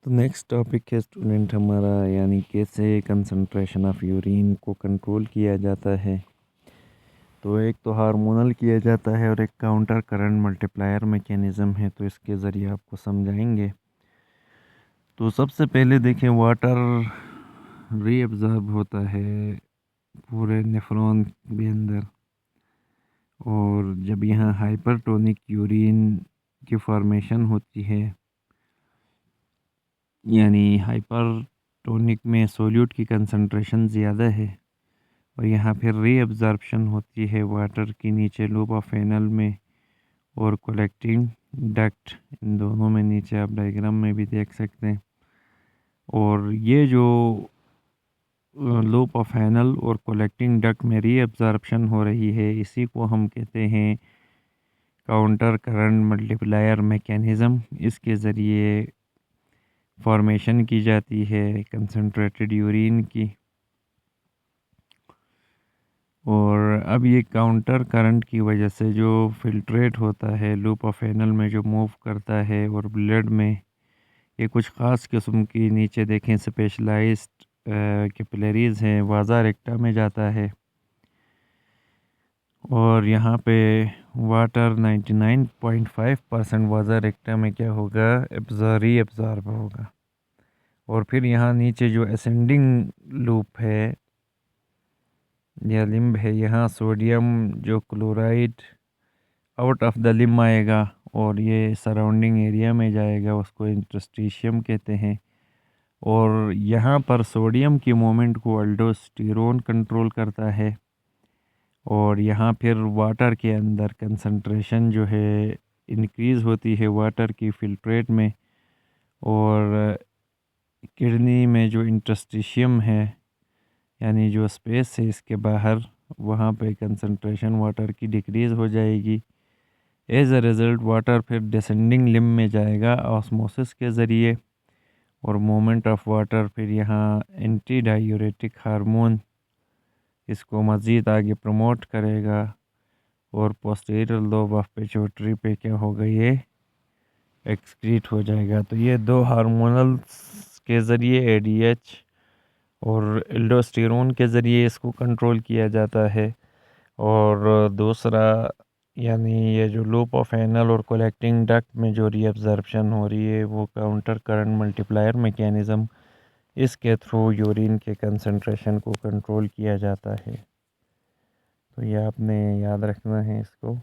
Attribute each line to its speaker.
Speaker 1: तो next topic है student हमारा, यानी कैसे कंसंट्रेशन ऑफ यूरिन को कंट्रोल किया जाता है। तो एक तो हार्मोनल किया जाता है और एक काउंटर करंट मल्टीप्लायर मैकेनिज़्म है, तो इसके ज़रिए आपको समझाएंगे। तो सबसे पहले देखें, वाटर रीअब्ज़ॉर्ब होता है पूरे नेफ्रॉन के अंदर, और जब यहाँ हाइपरटोनिक यूरिन की फॉर्मेशन होती है, यानी हाइपरटोनिक में सोल्यूट की कंसंट्रेशन ज़्यादा है, और यहाँ फिर रीअब्ज़ॉर्प्शन होती है वाटर की नीचे लूप ऑफ एनल में और कलेक्टिंग डक्ट, इन दोनों में नीचे आप डायग्राम में भी देख सकते हैं। और ये जो लूप ऑफ एनल और कलेक्टिंग डक्ट में रीअब्ज़ॉर्प्शन हो रही है, इसी को हम कहते हैं काउंटर करंट मल्टीप्लायर मैकेनिज़्म। इसके ज़रिए फॉर्मेशन की जाती है कंसंट्रेटेड यूरिन की। और अब ये काउंटर करंट की वजह से जो फिल्ट्रेट होता है लूप ऑफ एनल में, जो मूव करता है और ब्लड में, ये कुछ ख़ास किस्म की, नीचे देखें, स्पेशलाइज्ड कैपिलरीज़ हैं, वाजा रेक्टा में जाता है। और यहाँ पे वाटर 99.5% वाजा रेक्टा में क्या होगा, रीअब्ज़ॉर्ब होगा। और फिर यहाँ नीचे जो असेंडिंग लूप है या लिम्ब है, यहाँ सोडियम जो chloride out of the limb आएगा और ये सराउंडिंग एरिया में जाएगा, उसको इंटरस्टिशियम कहते हैं। और यहाँ पर सोडियम की मूवमेंट को अल्डोस्टेरोन कंट्रोल करता है। और यहाँ फिर वाटर के अंदर कंसंट्रेशन जो है इंक्रीज़ होती है वाटर की फिल्ट्रेट में, और किडनी में जो इंटरस्टिशियम है, यानी जो स्पेस है इसके बाहर, वहाँ पे कंसंट्रेशन वाटर की डिक्रीज़ हो जाएगी। एज अ रिज़ल्ट वाटर फिर डिसेंडिंग लिम्ब में जाएगा ऑस्मोसिस के ज़रिए, और मूवमेंट ऑफ वाटर फिर यहाँ एंटी डायूरेटिक हार्मोन इसको मज़ीद आगे प्रमोट करेगा, और पोस्टीरियर लोब ऑफ पिट्यूटरी पे क्या होगा, ये एक्सक्रीट हो जाएगा। तो ये दो हार्मोनल्स के ज़रिए एडीएच और एल्डोस्टेरोन के ज़रिए इसको कंट्रोल किया जाता है। और दूसरा, यानी ये जो लूप ऑफ एनल और कलेक्टिंग डक्ट में जो रीअब्ज़ॉर्प्शन हो रही है, वो काउंटर करंट मल्टीप्लायर मैकेनिज़्म, इसके थ्रू यूरिन के कंसंट्रेशन को कंट्रोल किया जाता है। तो ये आपने याद रखना है इसको।